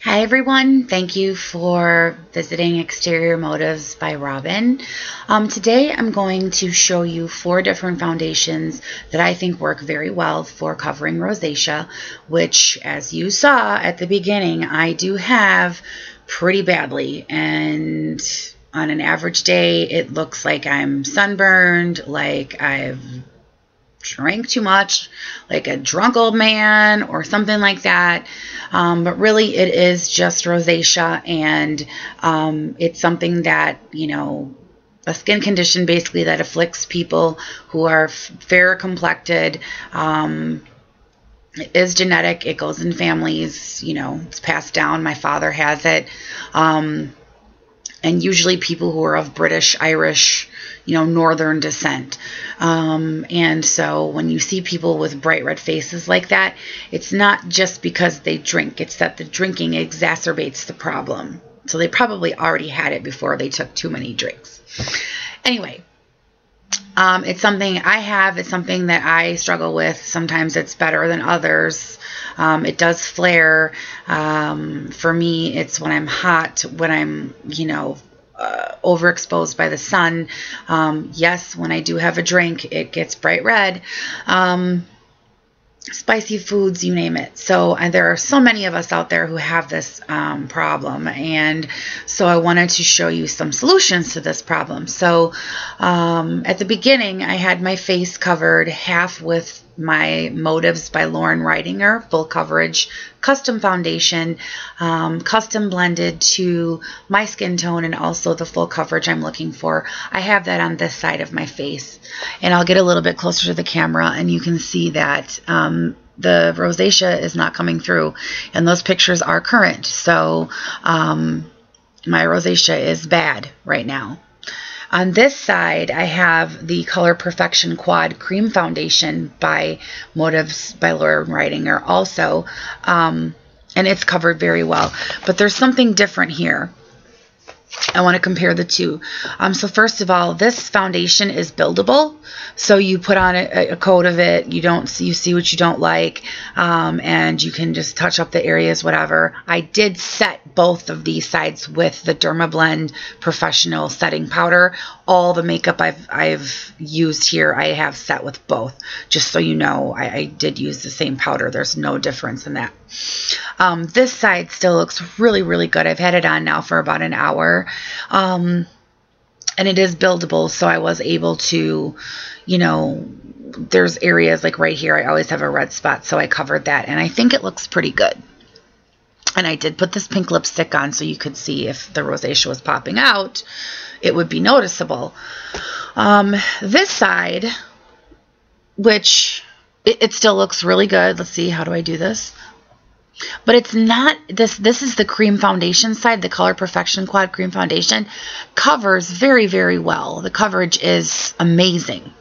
Hi everyone, thank you for visiting Exterior Motives by Robin. Today I'm going to show you 4 different foundations that I think work very well for covering rosacea, which as you saw at the beginning I do have pretty badly, and on an average day it looks like I'm sunburned, like I've drank too much, like a drunk old man or something like that. But really it is just rosacea, and it's something that, a skin condition basically that afflicts people who are fair complected. It is genetic. It goes in families. It's passed down. My father has it. And usually people who are of British, Irish, northern descent. And so when you see people with bright red faces like that, it's not just because they drink, it's that the drinking exacerbates the problem. So they probably already had it before they took too many drinks. Anyway, it's something I have. It's something that I struggle with. Sometimes it's better than others. It does flare. For me, it's when I'm hot, when I'm, overexposed by the sun. Yes, when I do have a drink, it gets bright red. Spicy foods, you name it. So there are so many of us out there who have this problem, and so I wanted to show you some solutions to this problem. So at the beginning I had my face covered half with my Motives by Lauren Ridinger full coverage custom foundation, custom blended to my skin tone and also the full coverage I'm looking for. I have that on this side of my face, and I'll get a little bit closer to the camera and you can see that the rosacea is not coming through, and those pictures are current. So my rosacea is bad right now. On this side, I have the Color Perfection Quad Cream Foundation by Motives by Lauren Ridinger also, and it's covered very well. But there's something different here. I want to compare the two. So first of all, this foundation is buildable. So you put on a coat of it, you see what you don't like, and you can just touch up the areas, whatever. I did set both of these sides with the Dermablend Professional Setting Powder. All the makeup I've used here, I have set with both. Just so you know, I did use the same powder. There's no difference in that. This side still looks really, really good. I've had it on now for about an hour. And it is buildable, so I was able to, there's areas like right here, I always have a red spot, so I covered that, and I think it looks pretty good. And I did put this pink lipstick on so you could see if the rosacea was popping out, it would be noticeable. This side, which it still looks really good. Let's see, how do I do this? But it's not, this is the cream foundation side, the Color Perfection Quad Cream Foundation. Covers very, very well. The coverage is amazing.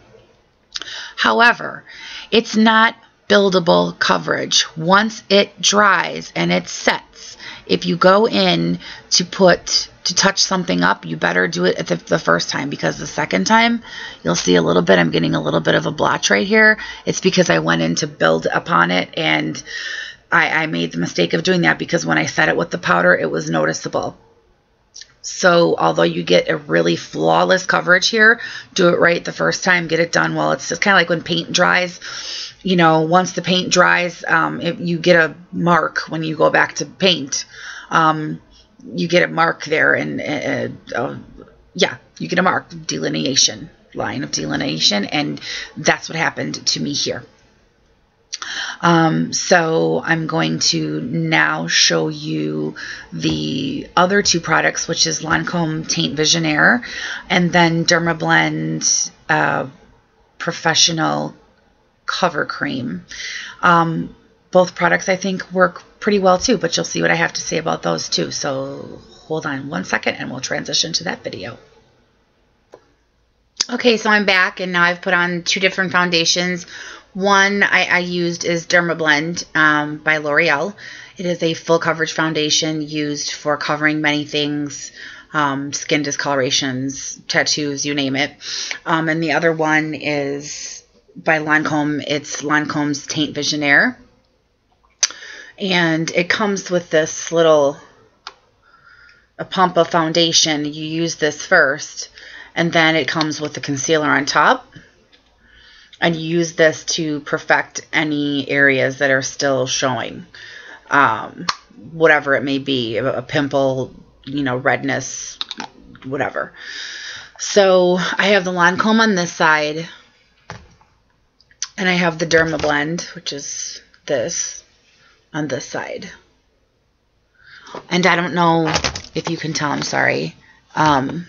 However, it's not buildable coverage. Once it dries and it sets, if you go in to touch something up, you better do it at the first time, because the second time, you'll see a little bit, I'm getting a little bit of a blotch right here. It's because I went in to build upon it, and I made the mistake of doing that, because when I set it with the powder, it was noticeable. So although you get a really flawless coverage here, do it right the first time, get it done well. It's just kind of like when paint dries. Once the paint dries, you get a mark when you go back to paint. You get a mark there, and yeah, you get a mark, delineation, line of delineation, and that's what happened to me here. So I'm going to now show you the other 2 products, which is Lancome Taint Visionaire and then Dermablend Professional Cover Cream. Both products I think work pretty well too, but you'll see what I have to say about those too. So hold on one second and we'll transition to that video. Okay, so I'm back, and now I've put on 2 different foundations. One I used is Dermablend by L'Oreal. It is a full coverage foundation used for covering many things, skin discolorations, tattoos, you name it. And the other one is by Lancome. It's Lancome's Taint Visionaire. And it comes with this little a pump of foundation. You use this first, and then it comes with the concealer on top. And you use this to perfect any areas that are still showing, whatever it may be, a pimple, you know, redness, whatever. So I have the Lancome on this side, and I have the Dermablend, which is this, on this side. And I don't know if you can tell, I'm sorry, but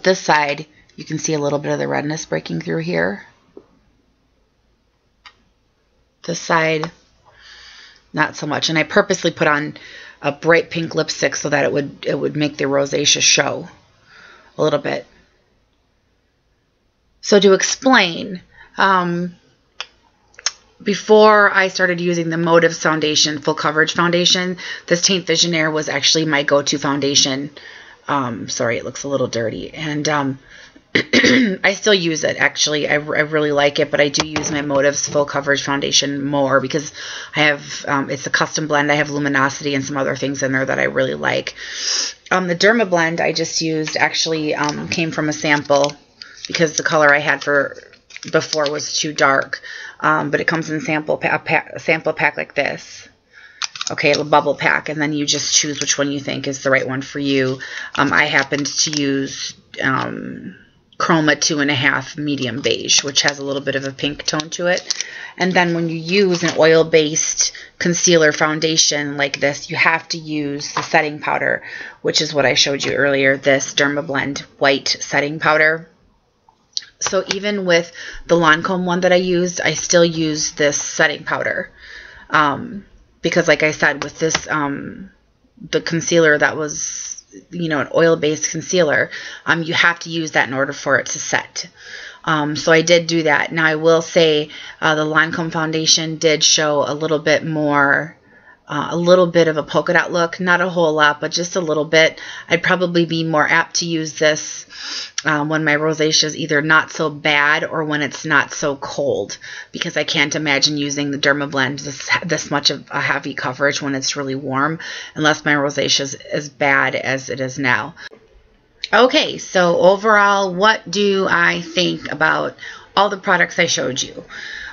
this side, you can see a little bit of the redness breaking through here. This side, not so much. And I purposely put on a bright pink lipstick so that it would make the rosacea show a little bit. So to explain, before I started using the Motives Foundation, Full Coverage Foundation, this Teint Visionaire was actually my go-to foundation. Sorry, it looks a little dirty. And I still use it, actually. I really like it, but I do use my Motives Full Coverage Foundation more because I have, it's a custom blend. I have luminosity and some other things in there that I really like. The Dermablend I just used actually came from a sample because the color I had for before was too dark. But it comes in a sample pack like this. Okay, a bubble pack, and then you just choose which one you think is the right one for you. I happened to use Chroma 2.5 Medium Beige, which has a little bit of a pink tone to it. And then when you use an oil-based concealer foundation like this, you have to use the setting powder, which is what I showed you earlier, this Dermablend white setting powder. So even with the Lancome one that I used, I still use this setting powder. Because like I said, with this, the concealer that was, you know, an oil-based concealer, you have to use that in order for it to set. So I did do that. Now I will say the Lancome foundation did show a little bit more, a little bit of a polka dot look. Not a whole lot, but just a little bit. I'd probably be more apt to use this when my rosacea is either not so bad or when it's not so cold, because I can't imagine using the Dermablend this much of a heavy coverage when it's really warm, unless my rosacea is as bad as it is now. Okay, so overall, what do I think about all the products I showed you?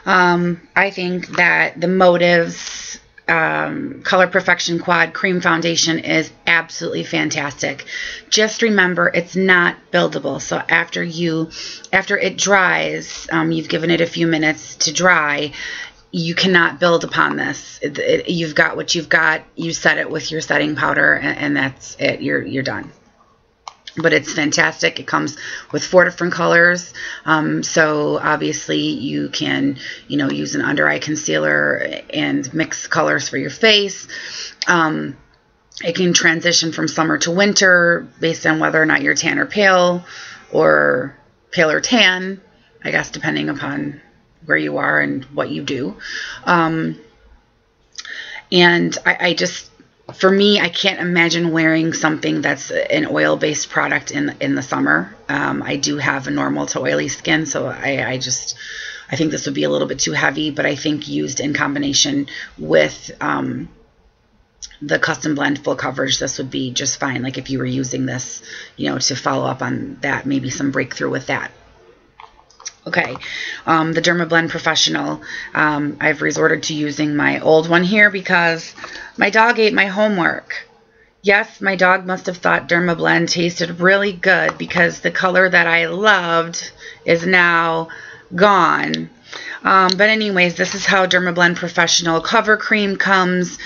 I think that the Motives Color Perfection Quad Cream Foundation is absolutely fantastic. Just remember, it's not buildable. So after it dries, you've given it a few minutes to dry, you cannot build upon this. You've got what you've got. You set it with your setting powder, and that's it. You're done. But it's fantastic. It comes with 4 different colors. So obviously you can, you know, use an under eye concealer and mix colors for your face. It can transition from summer to winter based on whether or not you're tan or pale or tan, I guess, depending upon where you are and what you do. And I just, for me, I can't imagine wearing something that's an oil-based product in the summer. I do have a normal to oily skin, so I think this would be a little bit too heavy, but I think used in combination with the Custom Blend Full Coverage, this would be just fine. Like if you were using this, you know, to follow up on that, maybe some breakthrough with that. Okay, the Dermablend Professional, I've resorted to using my old one here because my dog ate my homework. Yes, my dog must have thought Dermablend tasted really good because the color that I loved is now gone. But anyways, this is how Dermablend Professional Cover Cream comes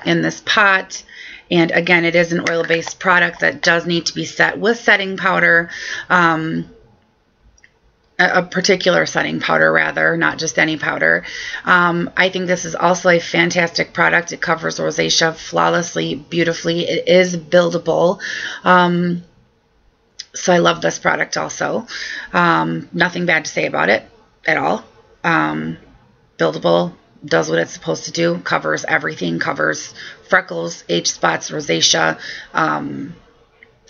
in this pot. And again, it is an oil-based product that does need to be set with setting powder. A particular setting powder, rather, not just any powder. I think this is also a fantastic product. It covers rosacea flawlessly, beautifully. It is buildable. So I love this product also. Nothing bad to say about it at all. Buildable, does what it's supposed to do, covers everything, covers freckles, age spots, rosacea,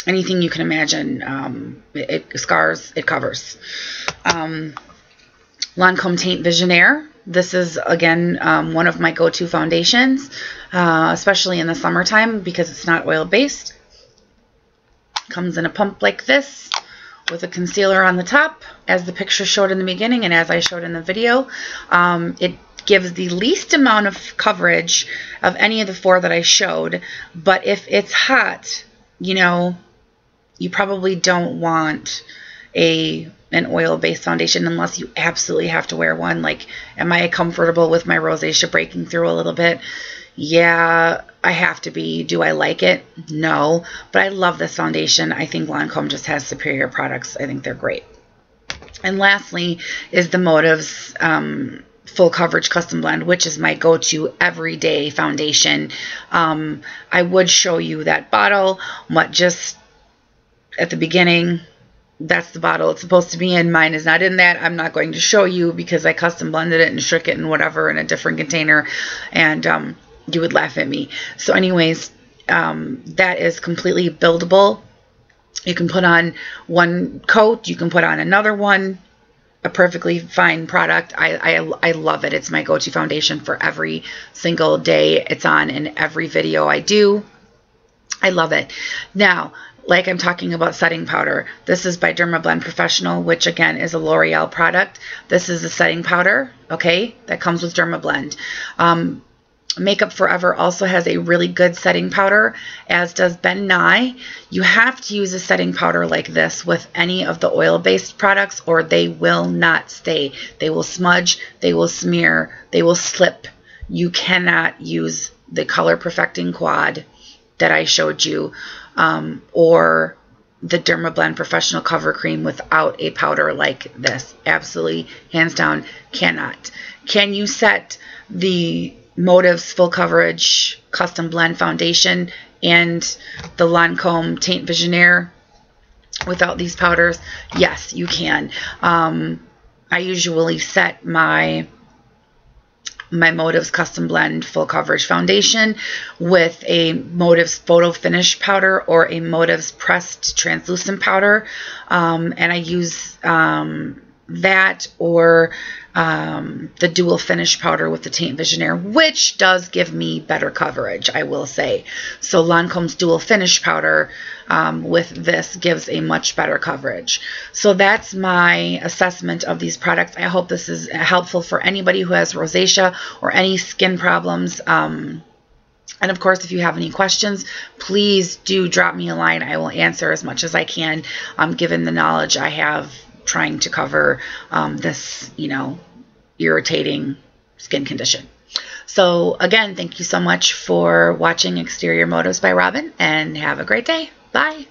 anything you can imagine. Scars, it covers. Lancome Teint Visionaire, This is, again, one of my go-to foundations, especially in the summertime because it's not oil-based. Comes in a pump like this with a concealer on the top, as the picture showed in the beginning and as I showed in the video. It gives the least amount of coverage of any of the 4 that I showed, but if it's hot, you know, you probably don't want an oil-based foundation unless you absolutely have to wear one. Like, am I comfortable with my rosacea breaking through a little bit? Yeah, I have to be. Do I like it? No, but I love this foundation. I think Lancome just has superior products. I think they're great. And lastly is the Motives Full Coverage Custom Blend, which is my go-to everyday foundation. I would show you that bottle, but just at the beginning, that's the bottle it's supposed to be in. Mine is not in that. I'm not going to show you because I custom blended it and shook it and whatever in a different container, and you would laugh at me. So anyways, that is completely buildable. You can put on one coat, you can put on another one, a perfectly fine product. I love it. It's my go-to foundation for every single day. It's on in every video I do. I love it. Now, like I'm talking about setting powder, this is by Dermablend Professional, which again is a L'Oreal product. This is the setting powder, okay, that comes with Dermablend. Makeup Forever also has a really good setting powder, as does Ben Nye. You have to use a setting powder like this with any of the oil-based products or they will not stay. They will smudge, they will smear, they will slip. You cannot use the Color Perfecting Quad that I showed you, or the Dermablend Professional Cover Cream without a powder like this. Absolutely, hands down, cannot. Can you set the Motives Full Coverage Custom Blend Foundation and the Lancome Teint Visionaire without these powders? Yes, you can. I usually set my Motives Custom Blend Full Coverage Foundation with a Motives Photo Finish powder or a Motives Pressed Translucent powder, and I use that or the Dual Finish powder with the Teint Visionaire, which does give me better coverage, I will say. So Lancome's Dual Finish powder with this gives a much better coverage. So that's my assessment of these products. I hope this is helpful for anybody who has rosacea or any skin problems. And of course, if you have any questions, please do drop me a line. I will answer as much as I can, given the knowledge I have trying to cover this, you know, irritating skin condition. So again, thank you so much for watching Exterior Motives by Robin, and have a great day. Bye.